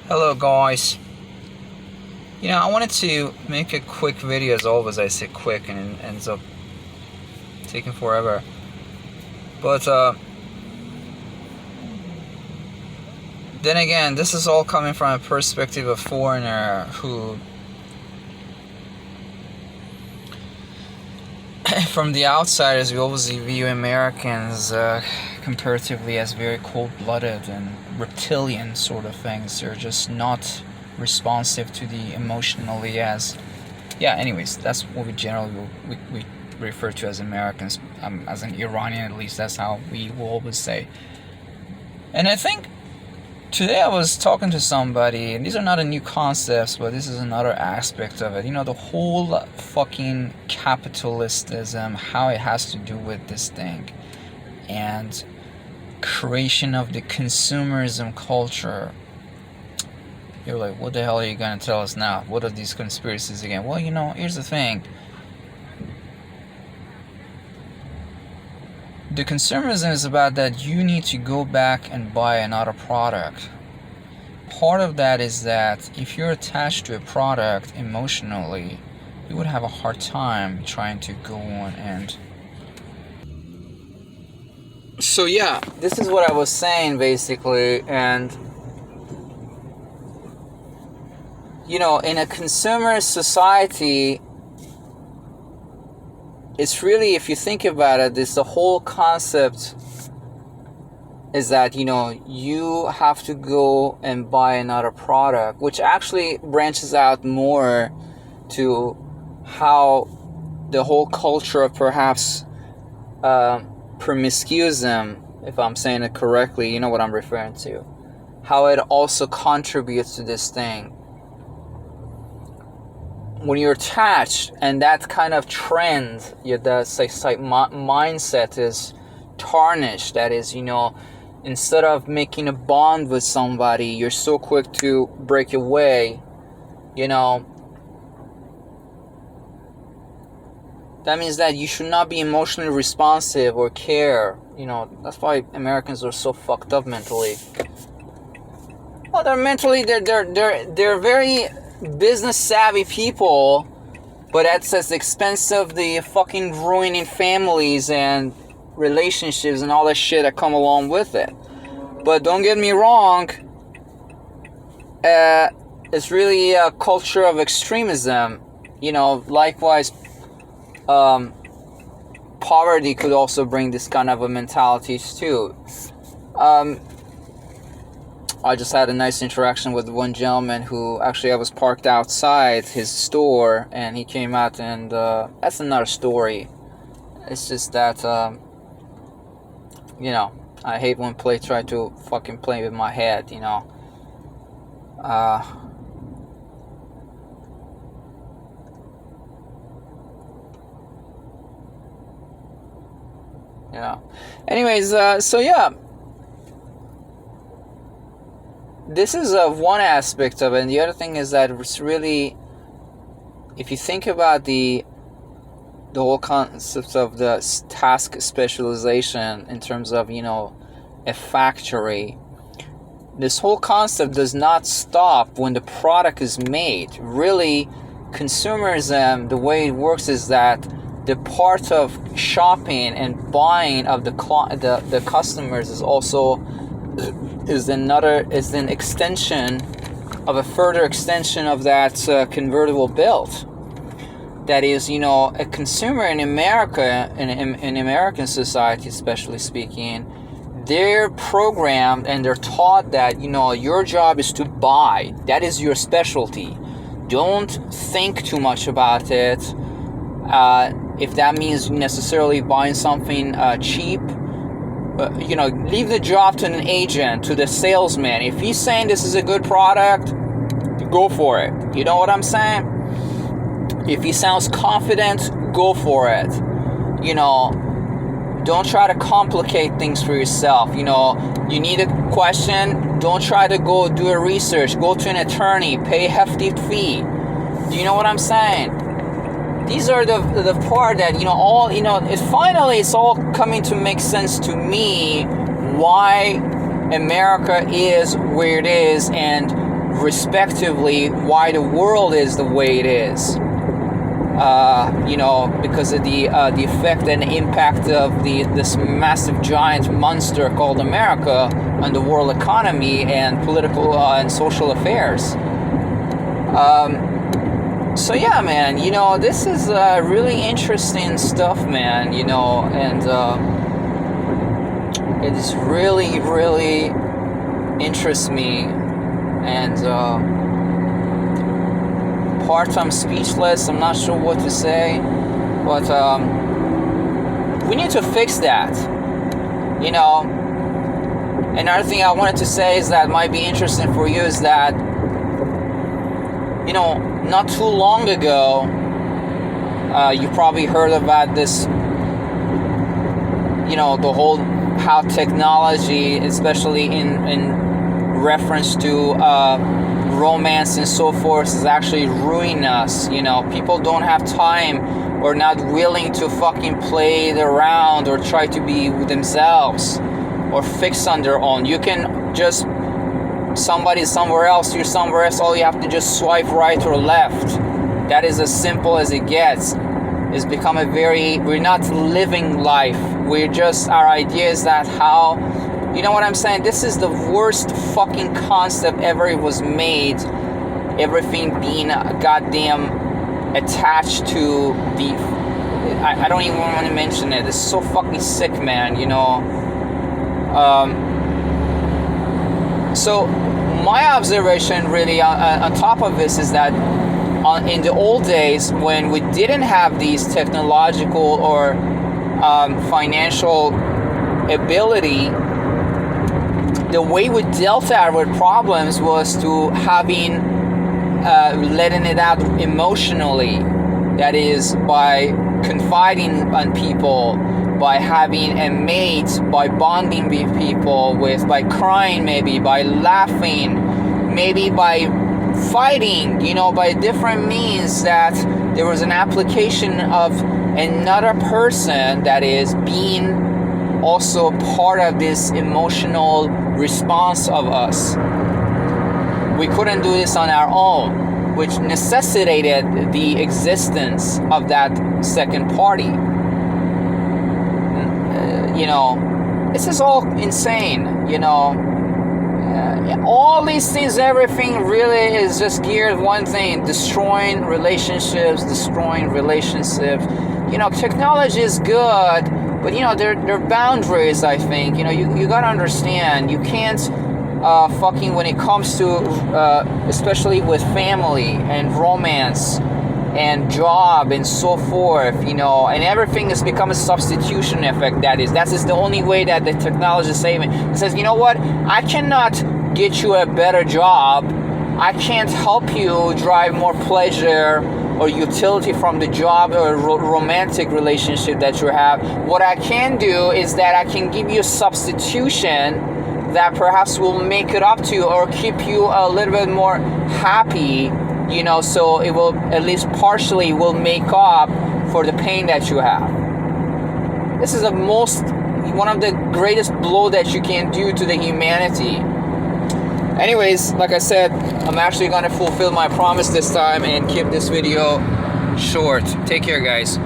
Hello guys. I wanted to make a quick video. As always, I say quick and it ends up taking forever. But then again, this is all coming from a perspective of a foreigner who from the outsiders, we obviously view Americans comparatively as very cold-blooded and reptilian sort of things. They're just not responsive to the emotionally as... Yeah, anyways, that's what we generally we refer to as Americans. As an Iranian, at least, that's how we will always say. And I think today I was talking to somebody, and these are not a new concepts, but this is another aspect of it. The whole fucking capitalism, how it has to do with this thing, and creation of the consumerism culture. You're like, what the hell are you gonna tell us now? What are these conspiracies again? Well, here's the thing. The consumerism is about that you need to go back and buy another product. Part of that is that if you're attached to a product emotionally, you would have a hard time trying to go on and... So yeah, this is what I was saying basically, and in a consumer society, it's really, if you think about it, the whole concept is that, you have to go and buy another product, which actually branches out more to how the whole culture of perhaps promiscuism, if I'm saying it correctly, you know what I'm referring to, how it also contributes to this thing. When you're attached, and that kind of trend, that mindset is tarnished. That is, instead of making a bond with somebody, you're so quick to break away. That means that you should not be emotionally responsive or care. That's why Americans are so fucked up mentally. Well, they're very business savvy people, but that's at the expense of the fucking ruining families and relationships and all that shit that come along with it. But don't get me wrong, it's really a culture of extremism. Likewise, poverty could also bring this kind of a mentality too. I just had a nice interaction with one gentleman who actually, I was parked outside his store and he came out, and that's another story. It's just that, I hate when they try to fucking play with my head, Anyways, so yeah. This is one aspect of it, and the other thing is that it's really, if you think about the whole concept of the task specialization in terms of, a factory, this whole concept does not stop when the product is made. Really, consumerism, the way it works is that the part of shopping and buying of the customers is also is an extension of a further extension of that convertible build. That is, a consumer in America, in American society especially speaking, they're programmed and they're taught that, your job is to buy. That is your specialty. Don't think too much about it. If that means necessarily buying something cheap, leave the job to an agent, to the salesman. If he's saying this is a good product, go for it. You know what I'm saying? If he sounds confident, go for it. Don't try to complicate things for yourself. You need a question, don't try to go do a research. Go to an attorney, pay a hefty fee. Do you know what I'm saying? These are the part that, it's all coming to make sense to me why America is where it is, and respectively why the world is the way it is. Because of the effect and impact of this massive giant monster called America on the world economy and political and social affairs. So yeah, man, this is really interesting stuff, man, and it just really, really interests me, and part I'm speechless. I'm not sure what to say, but we need to fix that. Another thing I wanted to say is that might be interesting for you is that not too long ago, you probably heard about this, the whole how technology, especially in reference to romance and so forth, is actually ruining us. People don't have time or not willing to fucking play it around or try to be themselves or fix on their own. You can just, somebody's somewhere else, you're somewhere else, all you have to just swipe right or left. That is as simple as it gets. It's become we're not living life. We're just, our idea is that how, you know what I'm saying? This is the worst fucking concept ever it was made. Everything being goddamn attached to the, I don't even want to mention it. It's so fucking sick, man, So my observation really on top of this is that in the old days when we didn't have these technological or financial ability, the way we dealt out with problems was to letting it out emotionally. That is, by confiding on people, by having a mate, by bonding with people, by crying, maybe by laughing, maybe by fighting, by different means, that there was an application of another person that is being also part of this emotional response of us. We couldn't do this on our own, which necessitated the existence of that second party. This is all insane, all these things, everything really is just geared one thing: destroying relationships. Technology is good, but there are boundaries, I think. You gotta understand, you can't when it comes to especially with family and romance and job and so forth, and everything has become a substitution effect. That is the only way that the technology is saving. It says, I cannot get you a better job. I can't help you drive more pleasure or utility from the job or romantic relationship that you have. What I can do is that I can give you a substitution that perhaps will make it up to you or keep you a little bit more happy, so it will at least partially will make up for the pain that you have. This is one of the greatest blow that you can do to the humanity. Anyways, like I said, I'm actually going to fulfill my promise this time and keep this video short. Take care, guys.